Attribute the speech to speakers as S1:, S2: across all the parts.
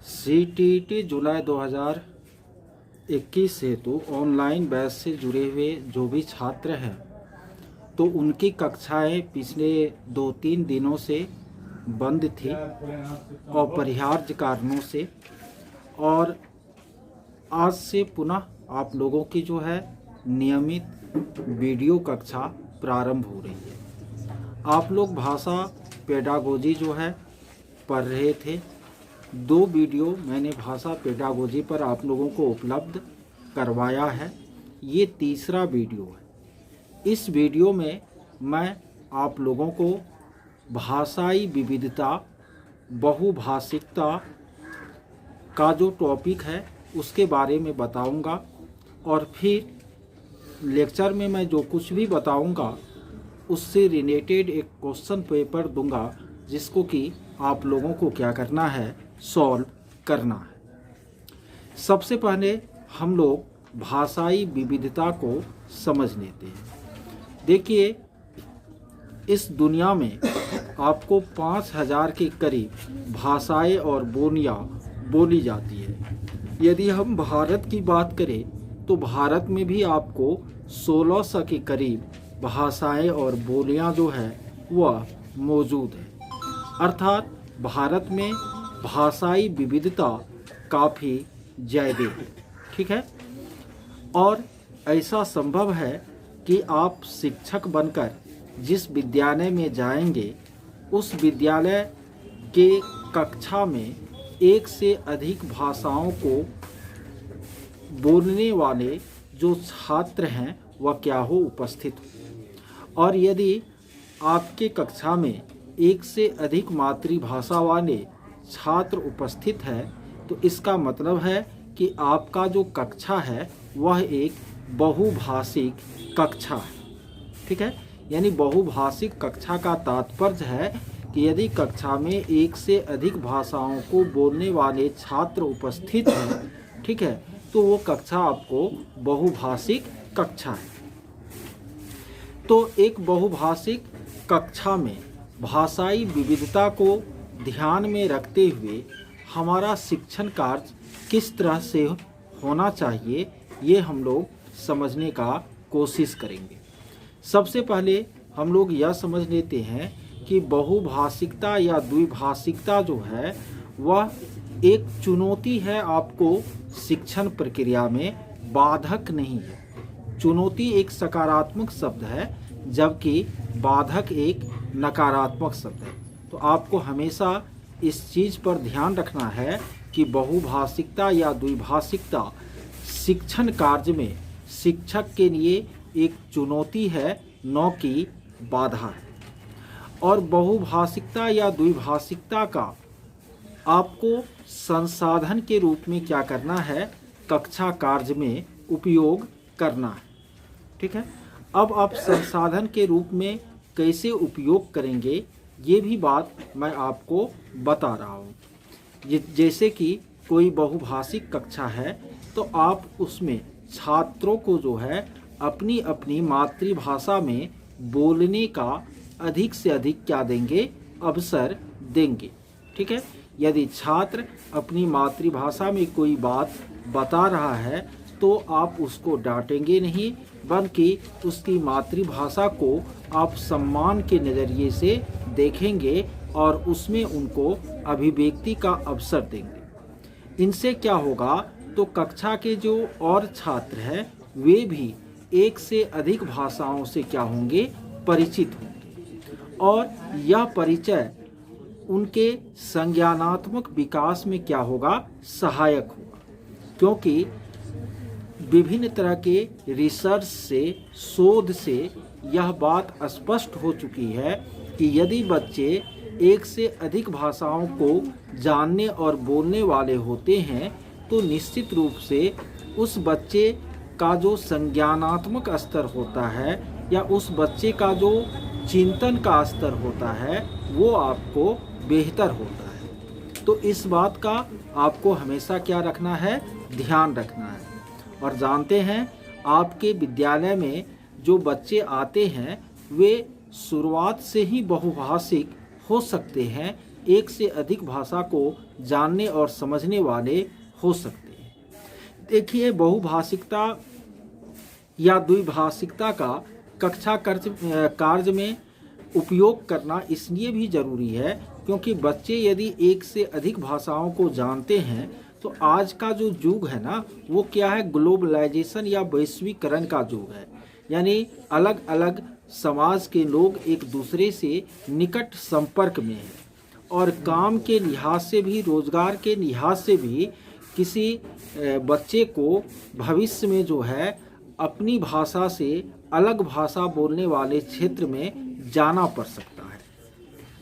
S1: CTET जुलाई 2021 हेतु online batch से जुड़े हुए जो भी छात्र हैं तो उनकी कक्षाएं पिछले 2-3 दिनों से बंद थी अपरिहार्य कारणों से, और आज से पुनः आप लोगों की जो है नियमित वीडियो कक्षा प्रारंभ हो रही है। आप लोग भाषा पेडागोजी जो है पढ़ रहे थे। 2 वीडियो मैंने भाषा पेडागोजी पर आप लोगों को उपलब्ध करवाया है। ये तीसरा वीडियो है। इस वीडियो में मैं आप लोगों को भाषाई विविधता, बहुभाषिकता का जो टॉपिक है उसके बारे में बताऊंगा, और फिर लेक्चर में मैं जो कुछ भी बताऊंगा उससे रिलेटेड एक क्वेश्चन पेपर दूंगा, जिसको कि आप लोगों को क्या करना है, सॉल्व करना है। सबसे पहले हम लोग भाषाई विविधता को समझ लेते हैं। देखिए, इस दुनिया में आपको 5000 के करीब भाषाएं और बोलियां बोली जाती है। यदि हम भारत की बात करें तो भारत में भी आपको 1600 के करीब भाषाएं और बोलियां जो है वह मौजूद है। अर्थात भारत में भाषाई विविधता काफ़ी ज़्यादा है। ठीक है, और ऐसा संभव है कि आप शिक्षक बनकर जिस विद्यालय में जाएंगे उस विद्यालय के कक्षा में एक से अधिक भाषाओं को बोलने वाले जो छात्र हैं वह क्या हो, उपस्थित हो। और यदि आपके कक्षा में एक से अधिक मातृभाषा वाले छात्र उपस्थित है तो इसका मतलब है कि आपका जो कक्षा है वह एक बहुभाषिक कक्षा है। ठीक है, यानी बहुभाषिक कक्षा का तात्पर्य है कि यदि कक्षा में एक से अधिक भाषाओं को बोलने वाले छात्र उपस्थित हैं, ठीक है, तो वो कक्षा आपको बहुभाषिक कक्षा है। तो एक बहुभाषिक कक्षा में भाषाई विविधता को ध्यान में रखते हुए हमारा शिक्षण कार्य किस तरह से होना चाहिए, ये हम लोग समझने का कोशिश करेंगे। सबसे पहले हम लोग यह समझ लेते हैं कि बहुभाषिकता या द्विभाषिकता जो है वह एक चुनौती है, आपको शिक्षण प्रक्रिया में बाधक नहीं है। चुनौती एक सकारात्मक शब्द है जबकि बाधक एक नकारात्मक शब्द है। तो आपको हमेशा इस चीज़ पर ध्यान रखना है कि बहुभाषिकता या द्विभाषिकता शिक्षण कार्य में शिक्षक के लिए एक चुनौती है, न कि बाधा है। और बहुभाषिकता या द्विभाषिकता का आपको संसाधन के रूप में क्या करना है, कक्षा कार्य में उपयोग करना है। ठीक है, अब आप संसाधन के रूप में कैसे उपयोग करेंगे ये भी बात मैं आपको बता रहा हूँ। जैसे कि कोई बहुभाषिक कक्षा है तो आप उसमें छात्रों को जो है अपनी अपनी मातृभाषा में बोलने का अधिक से अधिक क्या देंगे, अवसर देंगे। ठीक है, यदि छात्र अपनी मातृभाषा में कोई बात बता रहा है तो आप उसको डांटेंगे नहीं, बल्कि उसकी मातृभाषा को आप सम्मान के नज़रिए से देखेंगे और उसमें उनको अभिव्यक्ति का अवसर देंगे। इनसे क्या होगा, तो कक्षा के जो और छात्र हैं वे भी एक से अधिक भाषाओं से क्या होंगे, परिचित होंगे, और यह परिचय उनके संज्ञानात्मक विकास में क्या होगा, सहायक होगा। क्योंकि विभिन्न तरह के रिसर्च से, शोध से यह बात स्पष्ट हो चुकी है कि यदि बच्चे एक से अधिक भाषाओं को जानने और बोलने वाले होते हैं तो निश्चित रूप से उस बच्चे का जो संज्ञानात्मक स्तर होता है या उस बच्चे का जो चिंतन का स्तर होता है वो आपको बेहतर होता है। तो इस बात का आपको हमेशा क्या रखना है, ध्यान रखना है। और जानते हैं आपके विद्यालय में जो बच्चे आते हैं वे शुरुआत से ही बहुभाषिक हो सकते हैं, एक से अधिक भाषा को जानने और समझने वाले हो सकते हैं। देखिए, बहुभाषिकता या द्विभाषिकता का कक्षा कार्य में उपयोग करना इसलिए भी ज़रूरी है क्योंकि बच्चे यदि एक से अधिक भाषाओं को जानते हैं तो आज का जो युग है ना, वो क्या है, ग्लोबलाइजेशन या वैश्वीकरण का युग है। यानी अलग अलग समाज के लोग एक दूसरे से निकट संपर्क में हैं और काम के लिहाज से भी, रोजगार के लिहाज से भी किसी बच्चे को भविष्य में जो है अपनी भाषा से अलग भाषा बोलने वाले क्षेत्र में जाना पड़ सकता है।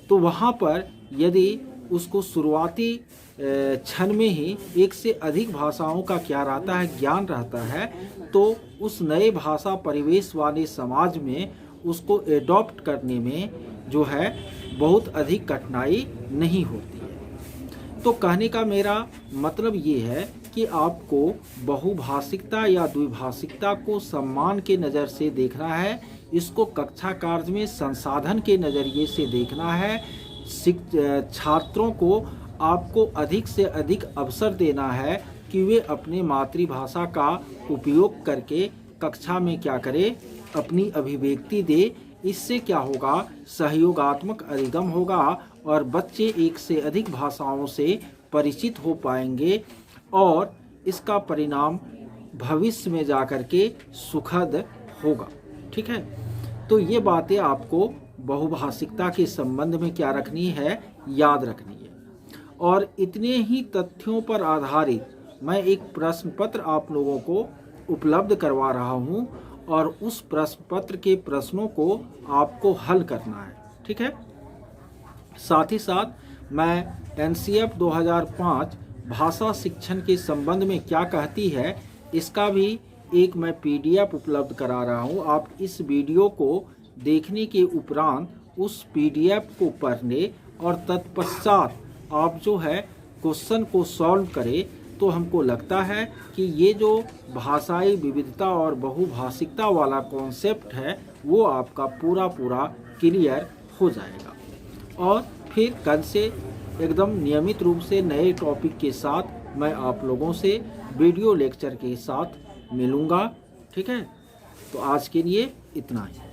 S1: तो वहाँ पर यदि उसको शुरुआती क्षण में ही एक से अधिक भाषाओं का क्या रहता है, ज्ञान रहता है, तो उस नए भाषा परिवेश वाले समाज में उसको एडॉप्ट करने में जो है बहुत अधिक कठिनाई नहीं होती है। तो कहने का मेरा मतलब ये है कि आपको बहुभाषिकता या द्विभाषिकता को सम्मान के नज़र से देखना है, इसको कक्षा कार्य में संसाधन के नज़रिए से देखना है। छात्रों को आपको अधिक से अधिक अवसर देना है कि वे अपने मातृभाषा का उपयोग करके कक्षा में क्या करें, अपनी अभिव्यक्ति दे। इससे क्या होगा, सहयोगात्मक अधिगम होगा और बच्चे एक से अधिक भाषाओं से परिचित हो पाएंगे और इसका परिणाम भविष्य में जाकर के सुखद होगा। ठीक है, तो ये बातें आपको बहुभाषिकता के संबंध में क्या रखनी है, याद रखनी है। और इतने ही तथ्यों पर आधारित मैं एक प्रश्न पत्र आप लोगों को उपलब्ध करवा रहा हूँ और उस प्रश्न पत्र के प्रश्नों को आपको हल करना है। ठीक है, साथ ही साथ मैं एनसीएफ 2005 भाषा शिक्षण के संबंध में क्या कहती है, इसका भी एक मैं पीडीएफ उपलब्ध करा रहा हूँ। आप इस वीडियो को देखने के उपरांत उस पीडीएफ को पढ़ने और तत्पश्चात आप जो है क्वेश्चन को सॉल्व करें, तो हमको लगता है कि ये जो भाषाई विविधता और बहुभाषिकता वाला कॉन्सेप्ट है वो आपका पूरा क्लियर हो जाएगा। और फिर कल से एकदम नियमित रूप से नए टॉपिक के साथ मैं आप लोगों से वीडियो लेक्चर के साथ मिलूँगा। ठीक है, तो आज के लिए इतना ही।